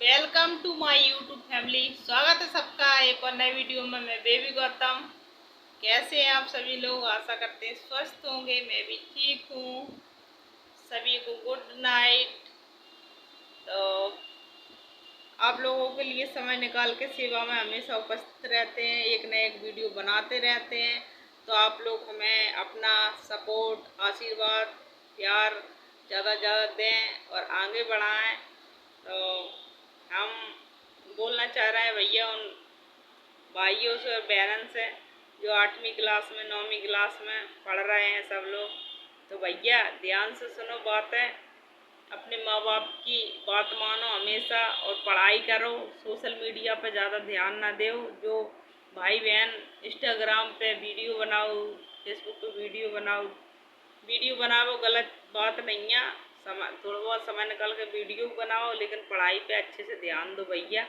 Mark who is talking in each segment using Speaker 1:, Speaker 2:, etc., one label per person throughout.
Speaker 1: Welcome to my YouTube family. स्वागत है सबका एक और नए वीडियो में। मैं बेबी गौतम। कैसे हैं आप सभी लोग? आशा करते हैं स्वस्थ होंगे। मैं भी ठीक हूँ। सभी को गुड नाइट। तो आप लोगों के लिए समय निकाल के सेवा में हमेशा उपस्थित रहते हैं, एक न एक वीडियो बनाते रहते हैं। तो आप लोग हमें अपना सपोर्ट, आशीर्वाद, प्यार ज़्यादा ज़्यादा दें और आगे बढ़ाएं। तो हम बोलना चाह रहे हैं भैया उन भाइयों से और बहन से जो 8वीं क्लास में 9वीं क्लास में पढ़ रहे हैं सब लोग। तो भैया ध्यान से सुनो बातें, अपने माँ बाप की बात मानो हमेशा और पढ़ाई करो। सोशल मीडिया पे ज़्यादा ध्यान ना दो। जो भाई बहन इंस्टाग्राम पे वीडियो बनाओ, फेसबुक पे वीडियो बनाओ गलत बात नहीं है। थोड़ा बहुत समय निकाल के वीडियो बनाओ, लेकिन पढ़ाई पे अच्छे से ध्यान दो भैया।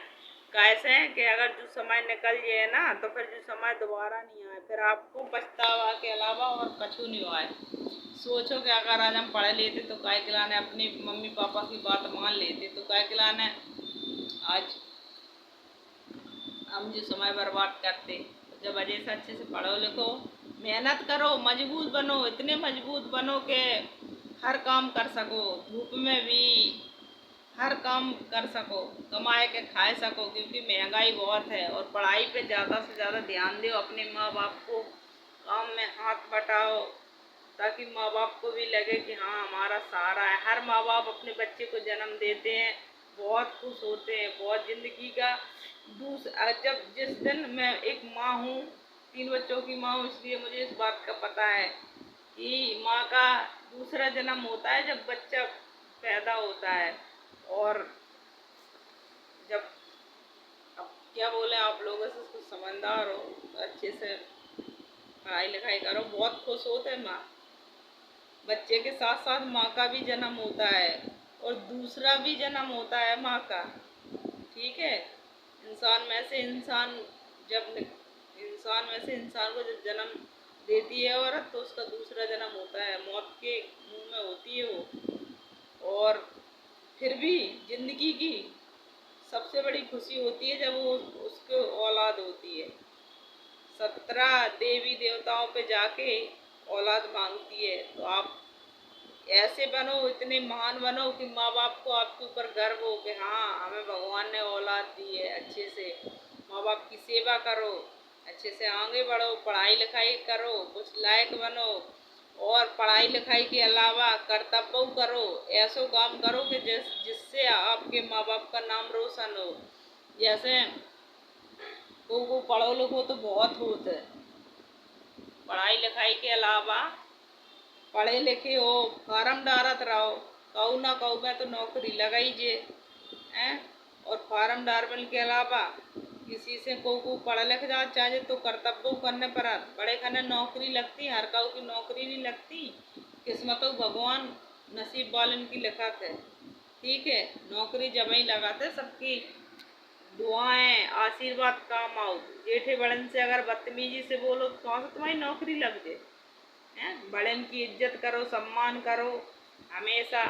Speaker 1: कैसे हैं कि अगर जो समय निकल जाए ना तो फिर जो समय दोबारा नहीं आए, फिर आपको पछतावा के अलावा और कछु नहीं आए। सोचो कि अगर आज हम पढ़ लेते तो काय खिलाने, अपने मम्मी पापा की बात मान लेते तो काय खिलाने आज हम जो समय बर्बाद करते। तो जब वजह से अच्छे से पढ़ो लिखो, मेहनत करो, मजबूत बनो, इतने मजबूत बनो कि हर काम कर सको, धूप में भी हर काम कर सको, कमाए के खाए सको, क्योंकि महंगाई बहुत है। और पढ़ाई पे ज़्यादा से ज़्यादा ध्यान दो। अपने माँ बाप को काम में हाथ बटाओ ताकि माँ बाप को भी लगे कि हाँ हमारा सहारा है। हर माँ बाप अपने बच्चे को जन्म देते हैं, बहुत खुश होते हैं, बहुत ज़िंदगी का जब जिस दिन मैं एक माँ हूँ, 3 बच्चों की माँ हूँ, इसलिए मुझे इस बात का पता है कि माँ का दूसरा जन्म होता है जब बच्चा पैदा होता है। और जब अब क्या बोले आप लोगों से कुछ समझदार हो तो अच्छे से पढ़ाई लिखाई करो। बहुत खुश होते हैं माँ। बच्चे के साथ साथ माँ का भी जन्म होता है और दूसरा भी जन्म होता है माँ का। ठीक है, इंसान में से इंसान को जब जन्म देती है औरत तो उसका दूसरा जन्म होता है, मौत के मुंह में होती है वो। और फिर भी जिंदगी की सबसे बड़ी खुशी होती है जब वो उसको औलाद होती है। 17 देवी देवताओं पे जाके औलाद मांगती है। तो आप ऐसे बनो, इतने महान बनो कि माँ बाप को आपके ऊपर गर्व हो कि हाँ हमें भगवान ने औलाद दी है। अच्छे से माँ बाप की सेवा करो, अच्छे से आगे बढ़ो, पढ़ाई लिखाई करो, कुछ लायक बनो। और पढ़ाई लिखाई के अलावा कर्तव्य करो, ऐसो काम करो कि जिससे आपके माँ बाप का नाम रोशन हो। जैसे को पढ़ो लिखो तो बहुत होता है, पढ़ाई लिखाई के अलावा पढ़े लिखे हो, फार्म डारत रहो, कहू ना कहू में तो नौकरी लगाई जे हैं। और फार्म डारने के अलावा किसी से को पढ़ लिख जा चाहे तो कर्तव्य करने पर बड़े खाने नौकरी लगती, हर कहू की नौकरी नहीं लगती। किस्मतों भगवान नसीब वालन की लिखत है। ठीक है, नौकरी जब ही लगाते सबकी दुआएं आशीर्वाद काम आओ। जेठे बड़न से अगर बदतमीजी से बोलो तो कहाँ से तुम्हारी नौकरी लग जाए। हैं, बड़न की इज्जत करो, सम्मान करो हमेशा।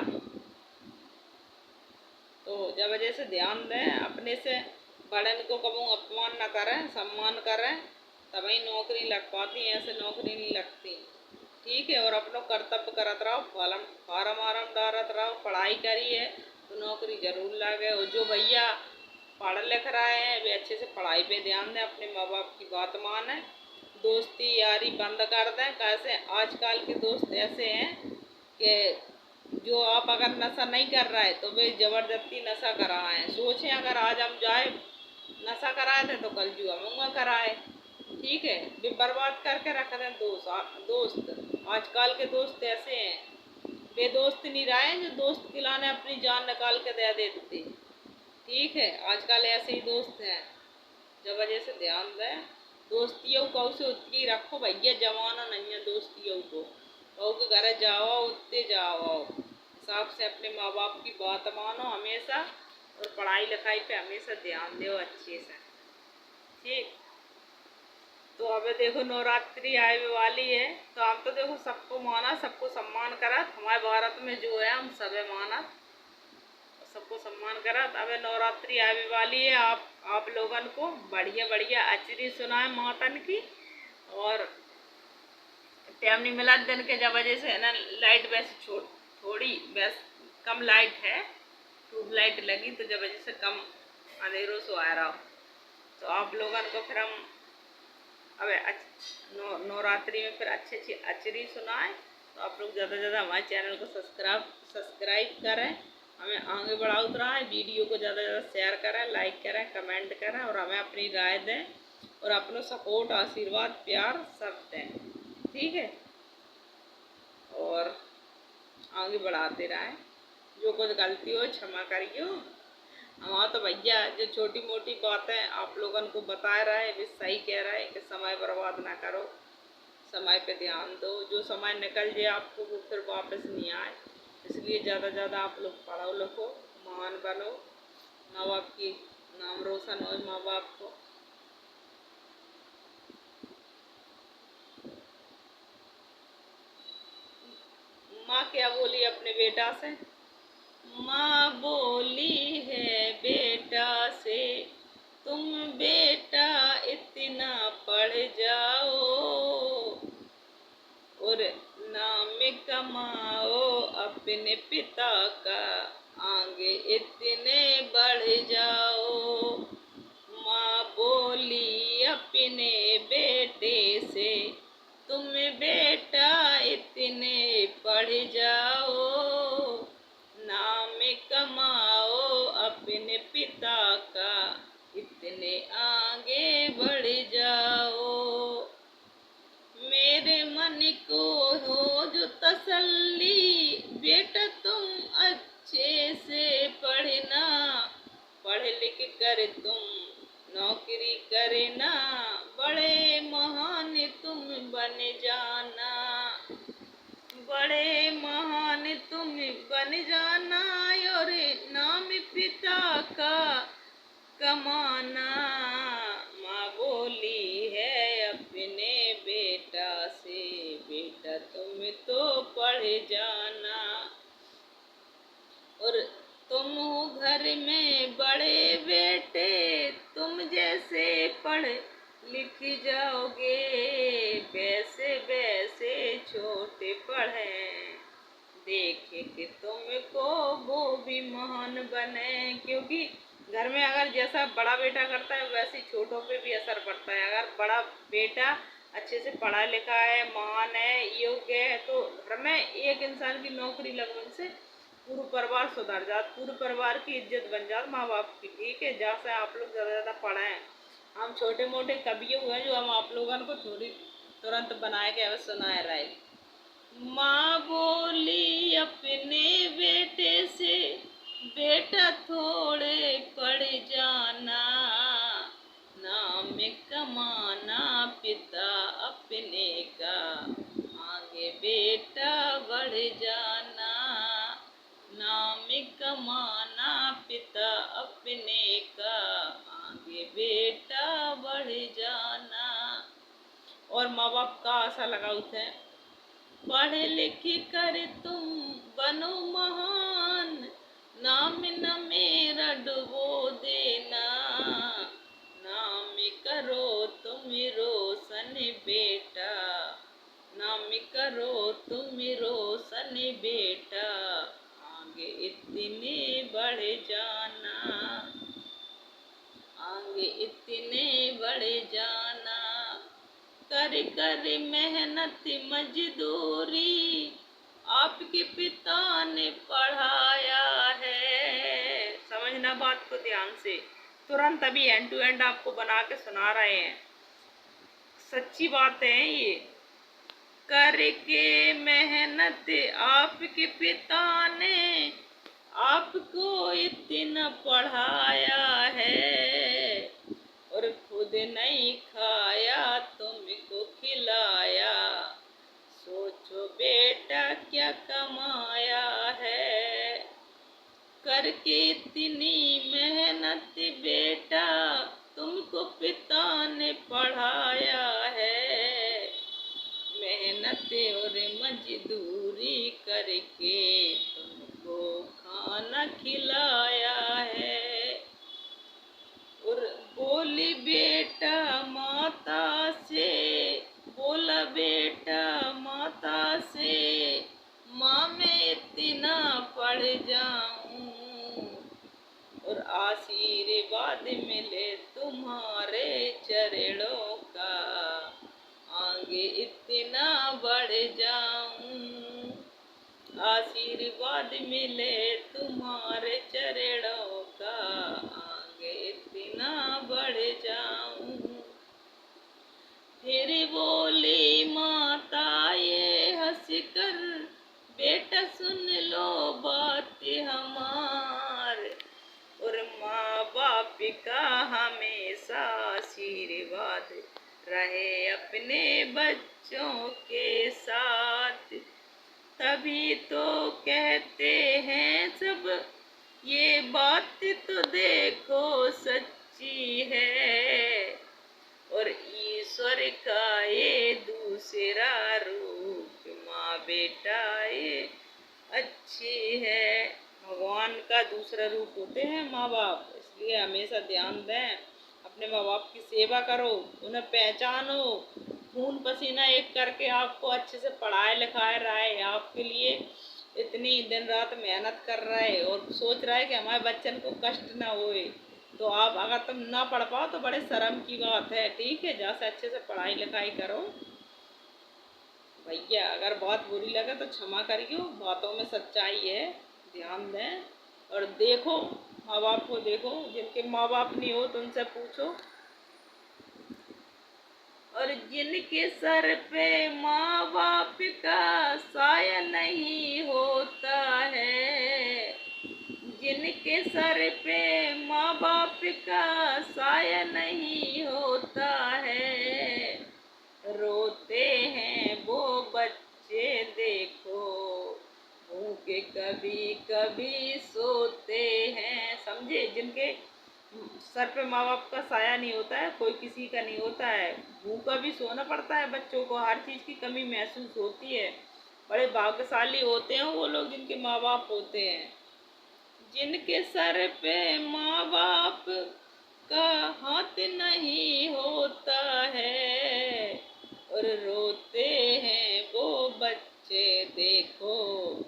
Speaker 1: तो जब वजह से ध्यान दें, अपने से बड़न को कबू अपमान न करें, सम्मान करें, तभी नौकरी लग पाती, ऐसे नौकरी नहीं लगती। ठीक है, और अपना कर्तव्य करत रहो, फार्म आरम डारत रहो, पढ़ाई करी है तो नौकरी जरूर लगे। और जो भैया पढ़ लिख रहे हैं वे अच्छे से पढ़ाई पे ध्यान दें, अपने माँ बाप की बात माने, दोस्ती यारी बंद कर दें। कैसे आजकल के दोस्त ऐसे हैं कि जो आप अगर नशा नहीं कर रहा है तो वे जबरदस्ती नशा कराएं। सोचें अगर आज हम जाए नशा कराए थे तो कल जो हम कराए। ठीक है, वे बर्बाद करके रख दें दोस्त। आजकल के दोस्त ऐसे हैं, वे दोस्त नहीं रहे जो दोस्त खिलाने अपनी जान निकाल के दे देते। ठीक है, आजकल ऐसे ही दोस्त हैं। जब वजह से ध्यान दें, दोस्तियों को से उतनी रखो भैया, जमाना नहीं है दोस्तियों को। कहो के घर जाओ उतने जाओ, हिसाब से अपने माँ बाप की बात मानो हमेशा। और पढ़ाई लिखाई पे हमेशा ध्यान दो अच्छे से। ठीक, तो अब देखो नवरात्रि आने वाली है, तो हम तो देखो सबको माना, सबको सम्मान करा। हमारे भारत में जो है हम सबे माना, सबको सम्मान करा। अब नवरात्रि आने वाली है, आप लोगन को बढ़िया बढ़िया अचरी सुनाए मातन की। और टाइम नहीं मिला दिन के जब वजह से है ना, लाइट वैसे थोड़ी वैसे कम लाइट है, ट्यूब लाइट लगी तो जब वजह से कम अंधेरों से आ रहा हो। तो आप लोगन को फिर हम अब नवरात्रि में फिर अच्छी अच्छी अचरी सुनाए। तो आप लोग ज़्यादा से ज़्यादा हमारे चैनल को सब्सक्राइब करें, हमें आगे बढ़ाओ रहा है। वीडियो को ज़्यादा से ज़्यादा शेयर करें, लाइक करें, कमेंट करें और हमें अपनी राय दें और अपना सपोर्ट, आशीर्वाद, प्यार सब दें, ठीक है। और आगे बढ़ाते रहें। जो कुछ गलती हो क्षमा करियो। हमारा तो भैया जो छोटी मोटी बातें आप लोगन को बता रहा है वे सही कह रहा है कि समय बर्बाद ना करो, समय पे ध्यान दो। जो समय निकल जाए आपको वो फिर वापस नहीं आए, इसलिए ज़्यादा से ज़्यादा आप लोग पढ़ो लिखो, महान बनो, माँ बाप की नाम रोशन हो, माँ बाप को। माँ क्या बोली अपने बेटा से? माँ बोली है बेटा से, तुम बेटा इतना पढ़ जाओ और नाम कमाओ अपने पिता का, आगे इतने बढ़ जाओ। माँ बोली अपने बेटे से, तुम बेटा इतने पढ़ जाओ, नाम कमाओ अपने पिता का, इतने आगे बढ़ जाओ। मेरे मन को हो जो तसल्ली, बेटा तुम अच्छे से पढ़ना, पढ़ लिख कर तुम नौकरी करना, बड़े महान तुम बन जाना, बड़े महान तुम बन जाना और नाम पिता का कमाना। माँ बोली है अपने बेटा से, बेटा तुम तो पढ़ जाना और तुम हो घर में बड़े बेटे, तुम जैसे पढ़ लिख जाओगे, वैसे वैसे छोटे पढ़ें, देखे कि तुमको वो भी महान बने। क्योंकि घर में अगर जैसा बड़ा बेटा करता है वैसे छोटों पे भी असर पड़ता है। अगर बड़ा बेटा अच्छे से पढ़ा लिखा है, महान है, योग्य है, तो घर में एक इंसान की नौकरी लगने से पूरा परिवार सुधर जाता, पूरे परिवार की इज्जत बन जाती माँ बाप की, ठीक है। जहाँ से आप लोग ज़्यादा ज़्यादा पढ़ें। हम छोटे मोटे कवि हुए जो हम आप लोगों को थोड़ी तुरंत बनाए के हमें सुनाए रहे। माँ बोली अपने बेटे से, बेटा थोड़े पढ़ जाना, नाम कमाना पिता अपने का, आगे बेटा बढ़ जाना, नाम कमाना पिता अपने का, आगे बेटा बढ़ जाना। और माँ बाप का आशा लगाते हैं, पढ़ लिख कर तुम बनो महान, नाम न मेरा डुबो देना, नाम करो तुम रोशन बेटा, नाम करो तुम रोशन बेटा, आगे इतने बढ़ जाना, आगे इतने बढ़ जाना। कर कर मेहनत मजदूरी आपके पिता ने पढ़ाया है। समझना बात को ध्यान से, तुरंत अभी एंड टू एंड आपको बना के सुना रहे हैं, सच्ची बात है ये। करके मेहनत आपके पिता ने आपको इतना पढ़ाया है और खुद नहीं खाया तुमको खिलाया, सोचो बेटा क्या कमाया है। करके इतनी मेहनत बेटा तुमको पिता ने पढ़ाया है, मेहनत और मजदूरी करके तुमको खाना न खिलाया है। और बोली बेटा माता से, बोला बेटा माता से, माँ मैं इतना पढ़ जाऊं और आशीर्वाद मिले तुम्हारे चरणों का, आगे इतना बढ़ जाऊं। आशीर्वाद मिले तुम्हारे चरणों का, आगे इतना बढ़ जाऊं। फिर बोली माता ये हंस कर, बेटा सुन लो बात हमार, और माँ बाप का हमेशा आशीर्वाद रहे अपने बच्चों के साथ। तभी तो कहते हैं सब, ये बात तो देखो सच्ची है, और ईश्वर का ये दूसरा रूप, माँ बेटा ये अच्छी है। भगवान का दूसरा रूप होते हैं माँ बाप, इसलिए हमेशा ध्यान दें, अपने माँ बाप की सेवा करो, उन्हें पहचानो। खून पसीना एक करके आपको अच्छे से पढ़ाए लिखाए रहा है, आपके लिए इतनी दिन रात मेहनत कर रहा है और सोच रहा है कि हमारे बच्चन को कष्ट ना होए। तो आप अगर तुम ना पढ़ पाओ तो बड़े शर्म की बात है। ठीक है, जहाँ से अच्छे से पढ़ाई लिखाई करो भैया। अगर बात बुरी लगे तो क्षमा करियो, बातों में सच्चाई है, ध्यान दें। और देखो माँ बाप को, देखो जिनके माँ बाप नहीं हो तो उनसे पूछो। और जिनके सर पे माँ बाप का साया नहीं होता है, जिनके सर पे माँ बाप का साया नहीं होता है, रोते हैं वो बच्चे देखो, भूखे कभी कभी सोते हैं। समझे, जिनके सर पे माँ बाप का साया नहीं होता है, कोई किसी का नहीं होता है, भूखा भी सोना पड़ता है बच्चों को, हर चीज़ की कमी महसूस होती है। बड़े भाग्यशाली होते हैं वो लोग जिनके माँ बाप होते हैं। जिनके सर पे माँ बाप का हाथ नहीं होता है, और रोते हैं वो बच्चे देखो,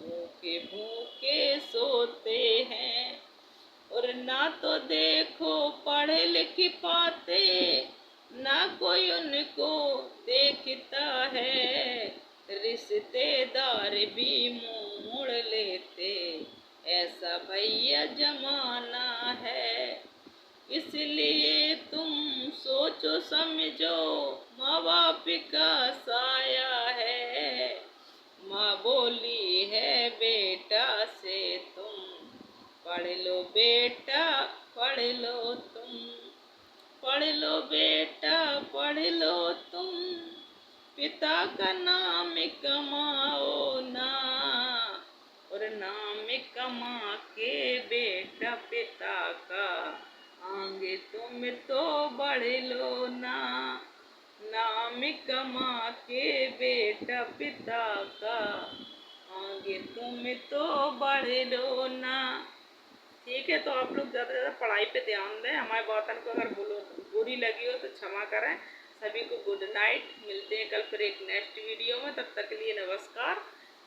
Speaker 1: भूखे भूखे सोते हैं। और ना तो देखो पढ़े लिख पाते, ना कोई उनको देखता है, रिश्तेदार भी मुंह मोड़ लेते, ऐसा भैया जमाना है। इसलिए तुम सोचो समझो, माँ बाप का साया है। माँ बोली है बेटा से तुम, पढ़ लो बेटा पढ़ लो तुम, पढ़ लो बेटा पढ़ लो तुम, पिता का नाम कमाओ ना, और नाम कमा के बेटा पिता का, आगे तुम तो बढ़ लो ना। नाम कमा के बेटा पिता का, आगे तुम तो बढ़ लो ना। ठीक है, तो आप लोग ज़्यादा से ज़्यादा पढ़ाई पे ध्यान दें। हमारे बातन को अगर बुरी लगी हो तो क्षमा करें। सभी को गुड नाइट, मिलते हैं कल फिर एक नेक्स्ट वीडियो में। तब तक के लिए नमस्कार।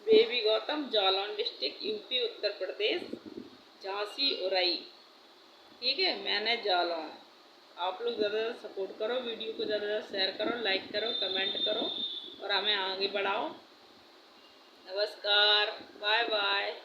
Speaker 1: Baby Gautam, Jalaun district, UP Uttar Pradesh, Jhansi Orai. ठीक है, मैंने जालौन। आप लोग ज़्यादा से ज़्यादा सपोर्ट करो, वीडियो को ज़्यादा से ज़्यादा शेयर करो, लाइक करो, कमेंट करो और हमें आगे बढ़ाओ। नमस्कार, बाय बाय।